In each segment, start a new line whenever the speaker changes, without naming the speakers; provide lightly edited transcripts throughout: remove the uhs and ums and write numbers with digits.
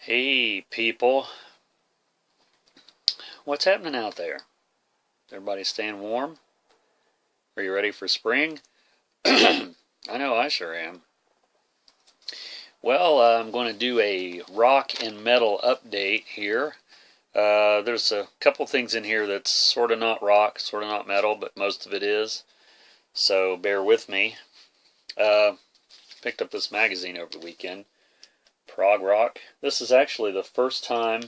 Hey people, what's happening out there? Everybody staying warm? Are you ready for spring? I know I sure am. Well, I'm going to do a rock and metal update here. There's a couple things in here that's sort of not rock, sort of not metal, but most of it is. So bear with me. Picked up this magazine over the weekend, Prague Rock. This is actually the first time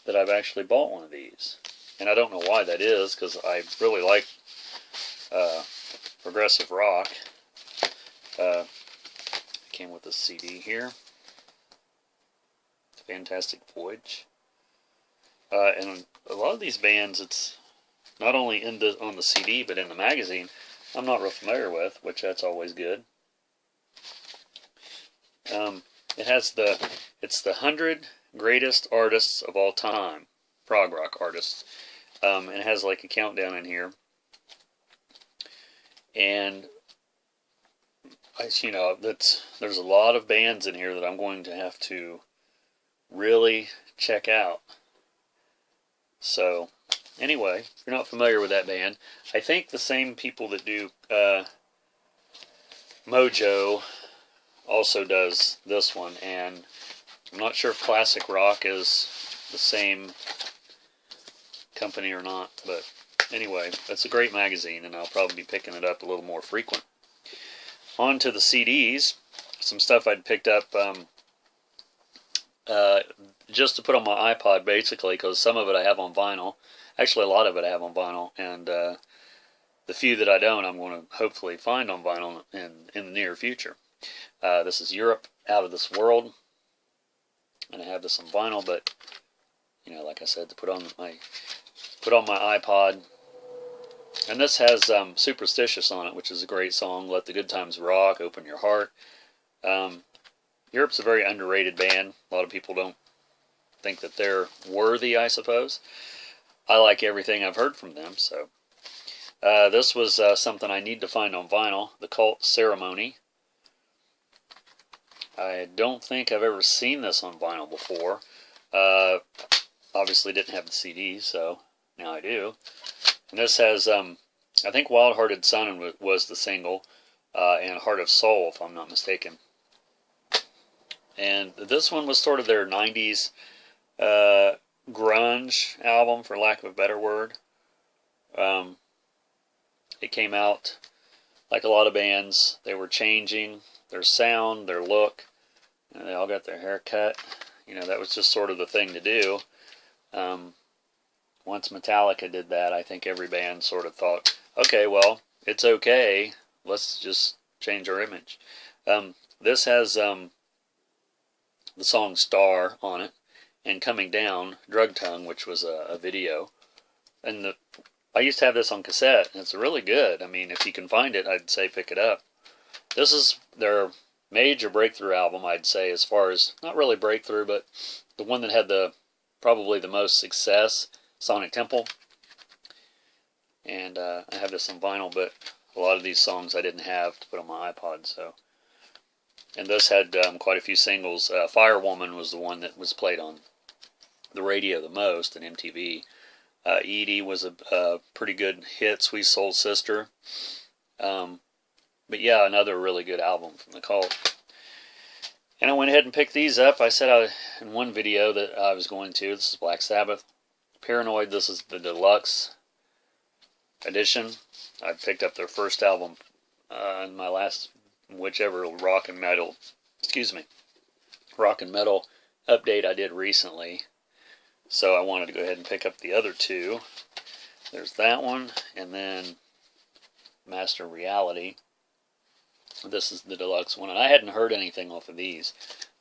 that I've actually bought one of these. And I don't know why that is, because I really like progressive rock. Came with a CD here. Fantastic Voyage. And a lot of these bands, it's not only on the CD, but in the magazine, I'm not real familiar with, which that's always good. It's the 100 greatest artists of all time, prog rock artists. And it has like a countdown in here. And there's a lot of bands in here that I'm going to have to really check out. So, anyway, if you're not familiar with that band, I think the same people that do Mojo also does this one, and I'm not sure if Classic Rock is the same company or not, but anyway, that's a great magazine, and I'll probably be picking it up a little more frequent. On to the CDs, some stuff I'd picked up just to put on my iPod, basically, because some of it I have on vinyl. Actually, a lot of it I have on vinyl, and the few that I don't, I'm going to hopefully find on vinyl in the near future. This is Europe, Out of This World, and I have this on vinyl, but like I said, to put on my iPod. And this has Superstitious on it, which is a great song. Let the Good Times Rock, Open Your Heart. Europe's a very underrated band. A lot of people don't think that they're worthy, I suppose. I like everything I've heard from them. So this was something I need to find on vinyl, The Cult Ceremony. I don't think I've ever seen this on vinyl before. Obviously didn't have the CD, so now I do. And this has, I think Wild Hearted Son was the single, and Heart of Soul, if I'm not mistaken. And this one was sort of their 90s grunge album, for lack of a better word. It came out like a lot of bands. They were changing their sound, their look, and they all got their hair cut. That was just sort of the thing to do. Once Metallica did that, I think every band sort of thought, okay, well, it's okay. Let's just change our image. This has the song Star on it, and Coming Down, Drug Tongue, which was a video. And I used to have this on cassette, and it's really good. I mean, if you can find it, I'd say pick it up. This is their major breakthrough album, I'd say, as far as, not really breakthrough, but the one that had probably the most success, Sonic Temple. And I have this on vinyl, but a lot of these songs I didn't have to put on my iPod. So, and this had quite a few singles. Firewoman was the one that was played on the radio the most, and MTV. Edie was a pretty good hit, Sweet Soul Sister. But yeah, another really good album from the Cult. And I went ahead and picked these up. I said in one video that I was going to. This is Black Sabbath. Paranoid, this is the deluxe edition. I picked up their first album in my last, whichever rock and metal update I did recently. So I wanted to go ahead and pick up the other two. There's that one, and then Master Reality. This is the deluxe one, and I hadn't heard anything off of these.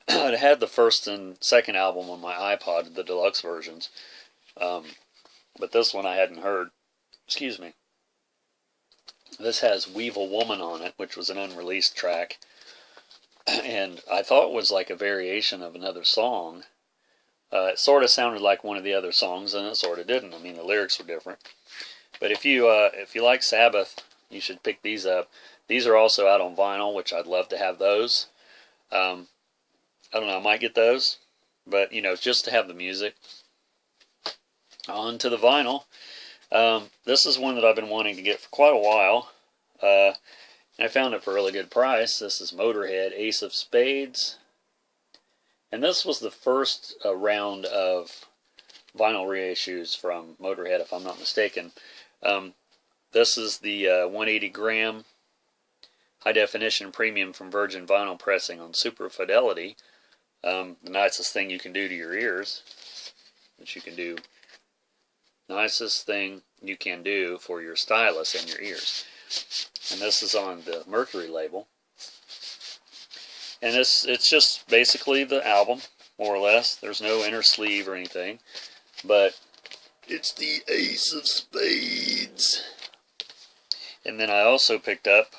I had the first and second album on my iPod, the deluxe versions. But this one I hadn't heard. Excuse me. This has Weevil Woman on it, which was an unreleased track. And I thought it was like a variation of another song. It sort of sounded like one of the other songs, and it sort of didn't. I mean, the lyrics were different. But if you like Sabbath, you should pick these up. These are also out on vinyl, which I'd love to have those. I don't know, I might get those. but you know, just to have the music. On to the vinyl. This is one that I've been wanting to get for quite a while. And I found it for a really good price. This is Motorhead, Ace of Spades. And this was the first round of vinyl reissues from Motorhead, if I'm not mistaken. This is the 180 gram high definition premium from Virgin vinyl pressing on super fidelity. The nicest thing you can do to your ears, which you can do, nicest thing you can do for your stylus and your ears. And this is on the Mercury label. And it's just basically the album, more or less. There's no inner sleeve or anything, but it's the Ace of Spades. And then I also picked up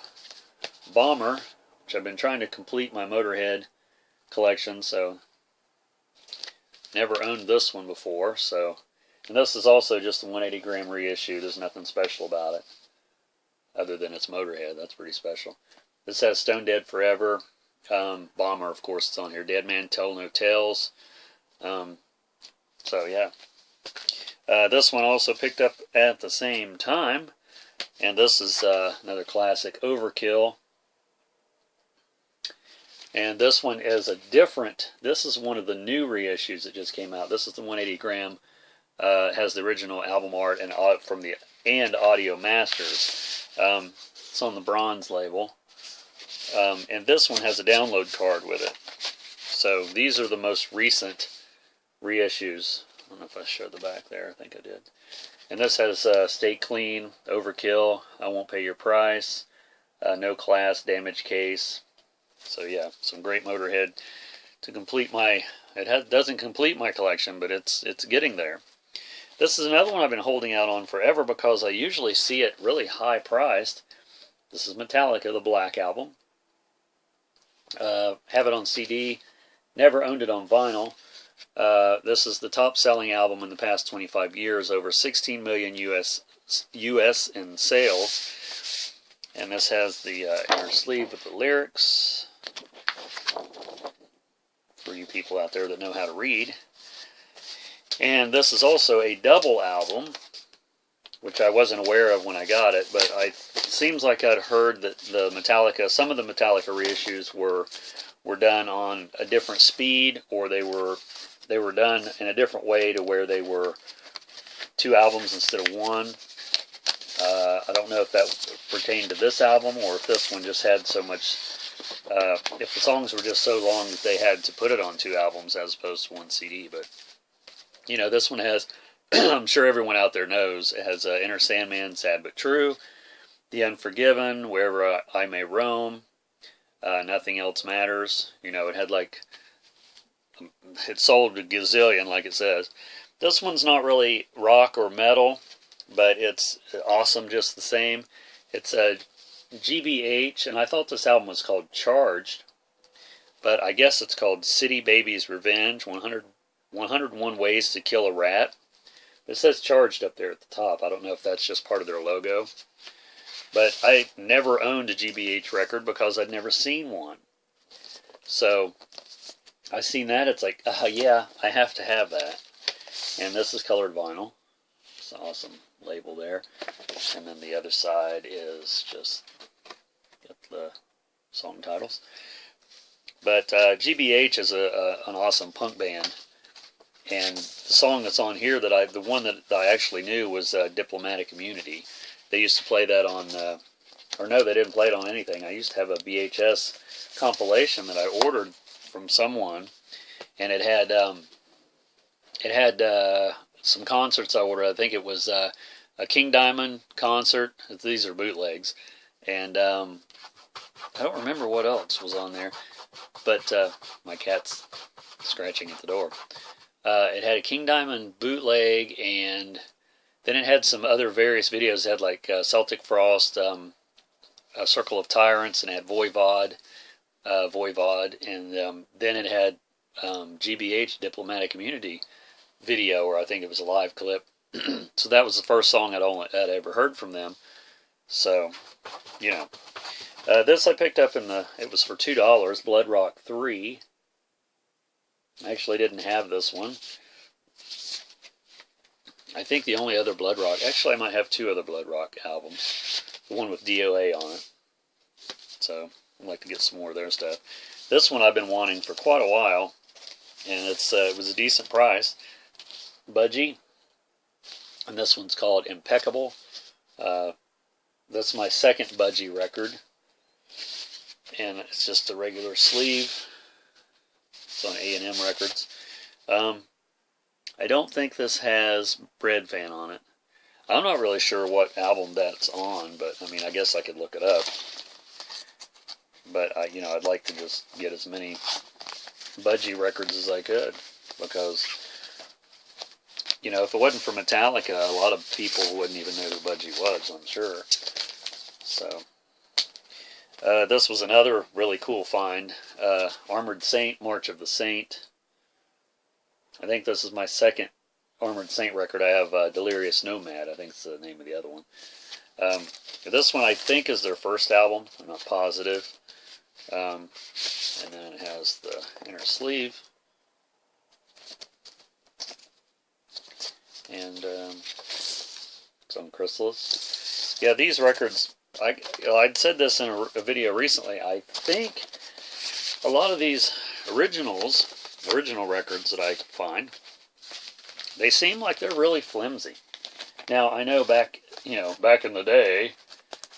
Bomber, which I've been trying to complete my Motorhead collection, so never owned this one before. So, and this is also just a 180 gram reissue. There's nothing special about it other than it's Motorhead. That's pretty special. This has Stone Dead Forever. Bomber, of course, it's on here. Dead Man Tell No Tales. So yeah, this one also picked up at the same time, and this is another classic, Overkill. And this one is a different, this is one of the new reissues that just came out. This is the 180 gram, has the original album art and from the audio masters. It's on the bronze label. And this one has a download card with it. So these are the most recent reissues. I don't know if I showed the back there. I think I did. And this has Stay Clean, Overkill, I Won't Pay Your Price, No Class, Damaged Case. So yeah, some great Motorhead to complete my, doesn't complete my collection, but it's getting there. This is another one I've been holding out on forever because I usually see it really high priced. This is Metallica, the Black Album. Have it on CD, never owned it on vinyl. This is the top selling album in the past 25 years, over 16 million US in sales. And this has the inner sleeve with the lyrics for you people out there that know how to read. And this is also a double album, which I wasn't aware of when I got it, but it seems like I'd heard that the Metallica, some of the Metallica reissues were done on a different speed, or they were done in a different way to where they were 2 albums instead of 1. I don't know if that pertained to this album or if this one just had so much, if the songs were just so long that they had to put it on 2 albums as opposed to 1 CD. But, you know, this one has, I'm sure everyone out there knows, it has Inner Sandman, Sad But True, The Unforgiven, Wherever I May Roam, Nothing Else Matters. You know, it had like, it sold a gazillion, like it says. This one's not really rock or metal, but it's awesome just the same. It's a GBH, and I thought this album was called Charged, but I guess it's called City Baby's Revenge, 101 Ways to Kill a Rat. It says Charged up there at the top. I don't know if that's just part of their logo. But I never owned a GBH record because I'd never seen one. So I seen that, it's like, yeah, I have to have that. And this is colored vinyl. It's an awesome label there. And then the other side is just got the song titles. But GBH is an awesome punk band. And the song that's on here, the one that I actually knew was Diplomatic Immunity. They used to play that on, or no, they didn't play it on anything. I used to have a VHS compilation that I ordered from someone, and it had some concerts I ordered. I think it was a King Diamond concert. These are bootlegs, and I don't remember what else was on there. But my cat's scratching at the door. It had a King Diamond bootleg, and then it had some other various videos. It had like Celtic Frost, A Circle of Tyrants, and it had Voivod, and then it had GBH, Diplomatic Immunity video, or I think it was a live clip. So that was the first song I'd ever heard from them. So, you know. This I picked up it was for $2, Blood Rock 3. I actually didn't have this one. I think the only other Blood Rock, actually I might have 2 other Blood Rock albums. The one with DOA on it. So I'd like to get some more of their stuff. This one I've been wanting for quite a while, and it was a decent price. Budgie, and this one's called Impeccable. That's my second Budgie record, and it's just a regular sleeve. It's on A&M Records. I don't think this has Bread Fan on it. I'm not really sure what album that's on, but I mean, I guess I could look it up. But I'd like to just get as many Budgie records as I could, because if it wasn't for Metallica, a lot of people wouldn't even know who Budgie was, I'm sure. So this was another really cool find. Armored Saint, March of the Saint. I think this is my second Armored Saint record. I have Delirious Nomad, I think it's the name of the other one. This one I think is their first album, I'm not positive. And then it has the inner sleeve. And some chrysalis. Yeah, these records, I'd said this in a video recently, I think a lot of these original records that I find, they seem like they're really flimsy. Now, I know back in the day,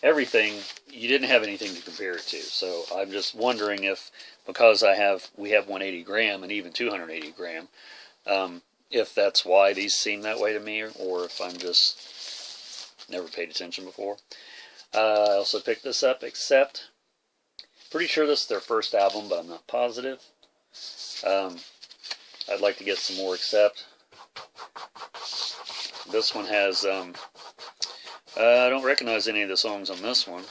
everything, you didn't have anything to compare it to. So I'm just wondering if, because we have 180 gram and even 280 gram, if that's why these seem that way to me, or if I'm just never paid attention before. I also picked this up, Accept. Pretty sure this is their first album, but I'm not positive. I'd like to get some more Accept. This one has, I don't recognize any of the songs on this one,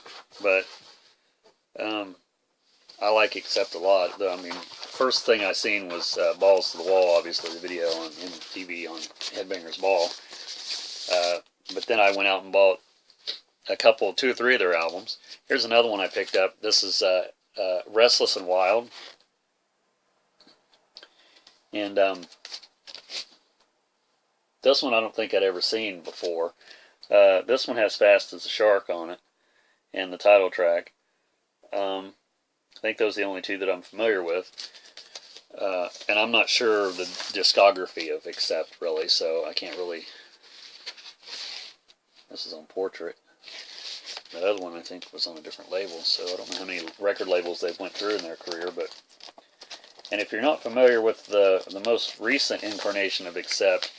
but I like Accept a lot. I mean, first thing I seen was Balls to the Wall, obviously, the video on MTV on Headbangers Ball. But then I went out and bought 2 or 3 of their albums. Here's another one I picked up. This is Restless and Wild. And this one I don't think I'd ever seen before. This one has Fast as a Shark on it, and the title track. I think those are the only 2 that I'm familiar with. And I'm not sure of the discography of Accept, really, so I can't really... This is on Portrait. The other one, I think, was on a different label, so I don't know how many record labels they've went through in their career, but... And if you're not familiar with the most recent incarnation of Accept,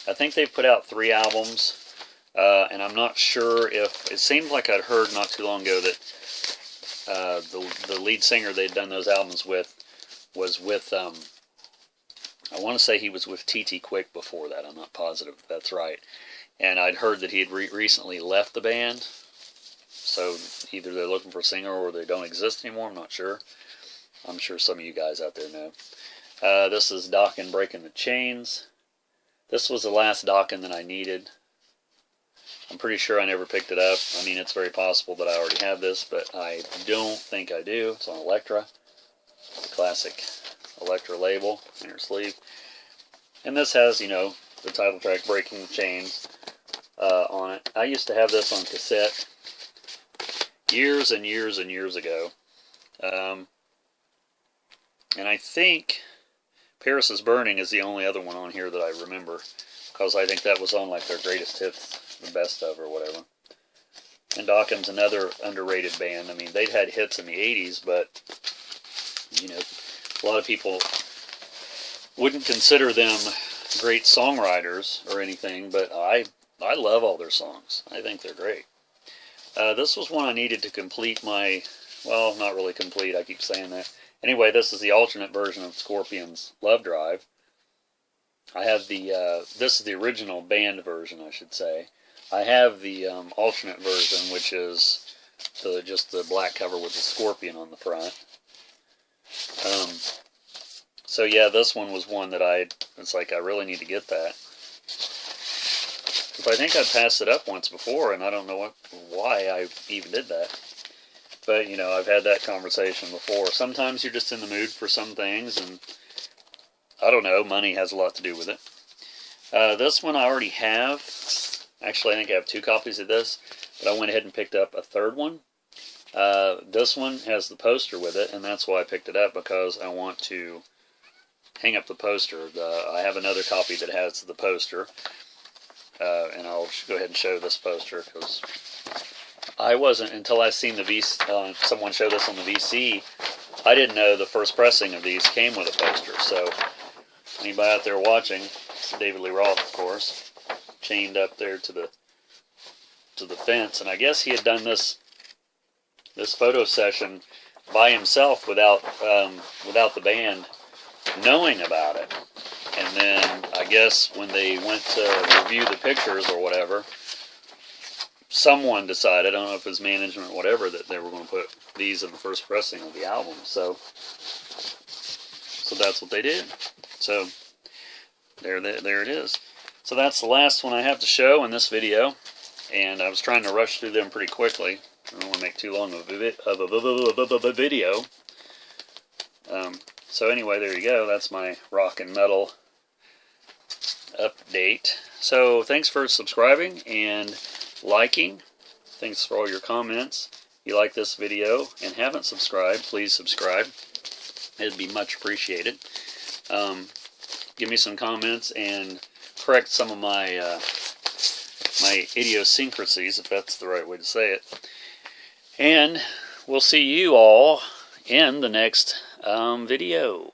I think they've put out 3 albums, and I'm not sure if... It seemed like I'd heard not too long ago that the lead singer they'd done those albums with was with... I want to say he was with T.T. Quick before that. I'm not positive if that's right. And I'd heard that he had recently left the band, so either they're looking for a singer or they don't exist anymore, I'm not sure. I'm sure some of you guys out there know. This is Dokken Breaking the Chains. This was the last Dokken that I needed. I'm pretty sure I never picked it up. I mean, it's very possible that I already have this, but I don't think I do. It's on Elektra. Classic Elektra label, inner sleeve. And this has, the title track, Breaking the Chains, on it. I used to have this on cassette years and years and years ago. And I think Paris is Burning is the only other one on here that I remember, because I think that was on like their greatest hits, the best of or whatever. And Dokken's another underrated band. I mean, they'd had hits in the 80s, but a lot of people wouldn't consider them great songwriters or anything, but I love all their songs. I think they're great. This was one I needed to complete my, well, not really complete, I keep saying that. Anyway, this is the alternate version of Scorpion's Love Drive. I have this is the original band version, I should say. I have the alternate version, which is just the black cover with the scorpion on the front. So yeah, this one was one that it's like I really need to get that. Because I think I passed it up once before, and I don't know why I even did that. But, I've had that conversation before. Sometimes you're just in the mood for some things, and I don't know, money has a lot to do with it. This one I already have. Actually, I think I have 2 copies of this, but I went ahead and picked up a 3rd one. This one has the poster with it, and that's why I picked it up, because I want to hang up the poster. I have another copy that has the poster, and I'll go ahead and show this poster, because I wasn't, until I seen the someone show this on the VC, I didn't know the first pressing of these came with a poster. So anybody out there watching, it's David Lee Roth, of course, chained up there to the fence, and I guess he had done this photo session by himself without the band knowing about it. And then I guess when they went to review the pictures or whatever, someone decided, I don't know if it was management or whatever, that they were going to put these in the first pressing of the album. So that's what they did. So there it is. So that's the last one I have to show in this video, and I was trying to rush through them pretty quickly. I don't want to make too long of a video. So anyway, there you go. That's my rock and metal update. So thanks for subscribing and liking. Thanks for all your comments. If you like this video and haven't subscribed, please subscribe. It'd be much appreciated. Give me some comments and correct some of my my idiosyncrasies, if that's the right way to say it. And we'll see you all in the next video.